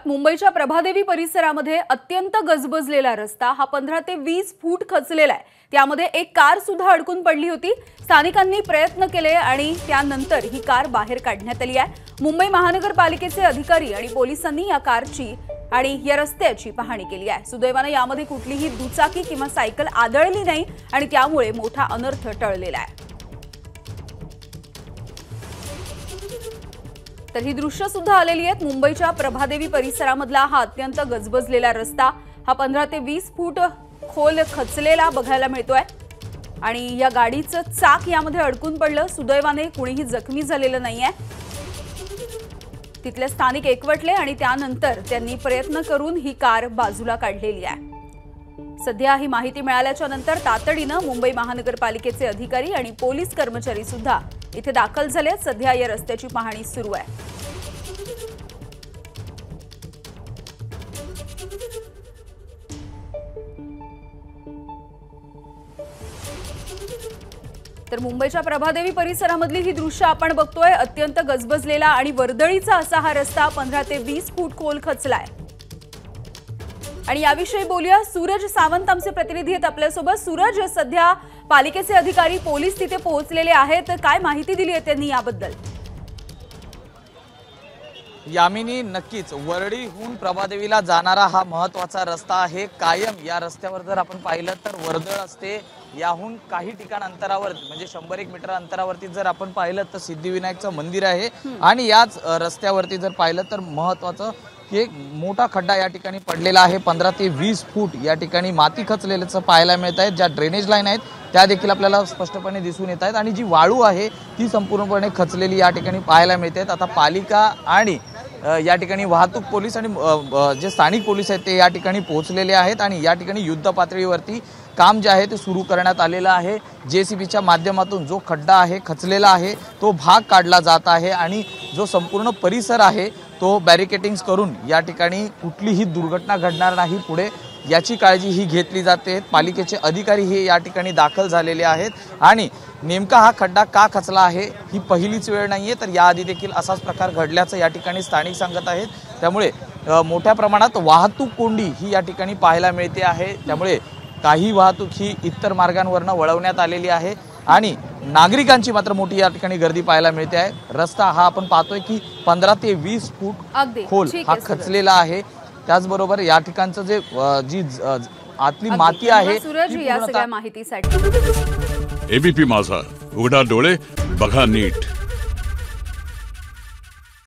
मुंबईच्या प्रभादेवी परिसरामध्ये अत्यंत गजबजलेला रस्ता हा 15 ते 20 फूट खचलेला आहे। त्यामध्ये एक कार सुद्धा अडकून पडली होती। स्थानिकांनी प्रयत्न केले आणि त्यानंतर ही कार बाहेर काढण्यात आली आहे। मुंबई महानगरपालिकेचे अधिकारी आणि पोलिसांनी या कारची आणि या रस्त्याची पाहणी केली आहे। सुदैवाने यामध्ये कुठलीही दुचाकी किंवा सायकल आदळली नाही आणि त्यामुळे मोठा अनर्थ टळलेला आहे। तर ही दृश्य सुद्धा आलेली आहेत। मुंबईच्या प्रभादेवी परिसरामधला हा अत्यंत गजबजलेला रस्ता हा 15 ते 20 फूट खोल खचलेला बघायला मिळतोय आणि या गाडीचं चाक यामध्ये अडकून पडलं। सुदैवाने कुणीही जखमी झालेलं नाहीये। तिथले स्थानिक एकवटले आणि त्यानंतर त्यांनी प्रयत्न करून ही कार बाजूला काढलेली आहे। सध्या ही माहिती मिळाल्याच्या नंतर तातडीनं मुंबई महानगरपालिकेचे अधिकारी आणि पोलीस कर्मचारी सुद्धा इथे दाखल झाले। सध्या या रस्त्याची पाहणी सुरू आहे। तर मुंबईच्या प्रभादेवी परिसरामधली ही दृश्य आपण बघतोय। अत्यंत गजबजलेला आणि वर्दळीचा असा हा रस्ता 15 ते 20 फूट खोल खचलाय। आणि याविषयी बोलूया, सूरज सावंत आमचे प्रतिनिधी आहेत आपल्यासोबत। सूरज, सध्या पालिकेचे अधिकारी पोलीस तिथे पोहोचलेले आहेत, काय माहिती दिली आहे त्यांनी याबद्दल? यामिनी, नक्कीच वरळीहून प्रभादेवीला जाणारा हा महत्त्वाचा रस्ता आहे। कायम या रस्त्यावर जर आपण पाहिलं तर वर्दळ असते। याहून काही ठिकाण अंतरावर म्हणजे 100-1 मीटर अंतरावरती जर आपण पाहिलं तर सिद्धिविनायकचं मंदिर आहे आणि याच रस्त्यावरती जर पाहिलं तर महत्त्वाचं एक मोठा खड्डा या ठिकाणी पडलेला आहे। 15 ते 20 फूट या ठिकाणी माती खचलेल्याचं पाहायला मिळत आहे। ज्या ड्रेनेज लाईन आहेत त्या देखील आपल्याला स्पष्टपणे दिसून येत आहेत आणि जी वाळू आहे ती संपूर्णपणे खचलेली या ठिकाणी पाहायला मिळते। आता पालिका आणि या ठिकाणी वाहतूक पोलीस आणि जे स्थानिक पोलीस आहेत ते या ठिकाणी पोहोचलेले आहेत आणि या ठिकाणी युद्ध पातळीवरती काम जे आहे ते सुरू करण्यात आलेलं आहे। जेसीबीच्या माध्यमातून जो खड्डा आहे खचलेला आहे तो भाग काढला जात आहे आणि जो संपूर्ण परिसर आहे तो बॅरिकेटिंग्स करून या ठिकाणी कुठलीही दुर्घटना घडणार नाही पुढे याची काळजी ही घेतली जाते। पालिकेचे अधिकारी हे या ठिकाणी दाखल झालेले आहेत आणि नेमका हा खड्डा का खचला आहे ही पहिलीच वेळ नाहीये, तर याआधी देखील असाच प्रकार घडल्याचं या ठिकाणी स्थानिक सांगत आहेत। त्यामुळे मोठ्या प्रमाणात वाहतूक कोंडी ही या ठिकाणी पाहायला मिळते आहे। त्यामुळे काही वाहतूक ही इतर मार्गांवरनं वळवण्यात आलेली आहे आणि नागरिकांची मात्र मोठी या ठिकाणी गर्दी पाहायला मिळते आहे। रस्ता हा आपण पाहतोय की 15 ते 20 फूट खोल हा खचलेला आहे। त्याचबरोबर या ठिकाणचं जे जी आतली माती आहे सूरज, या सगळ्या माहितीसाठी एबीपी माझा, उघडा डोळे बघा नीट।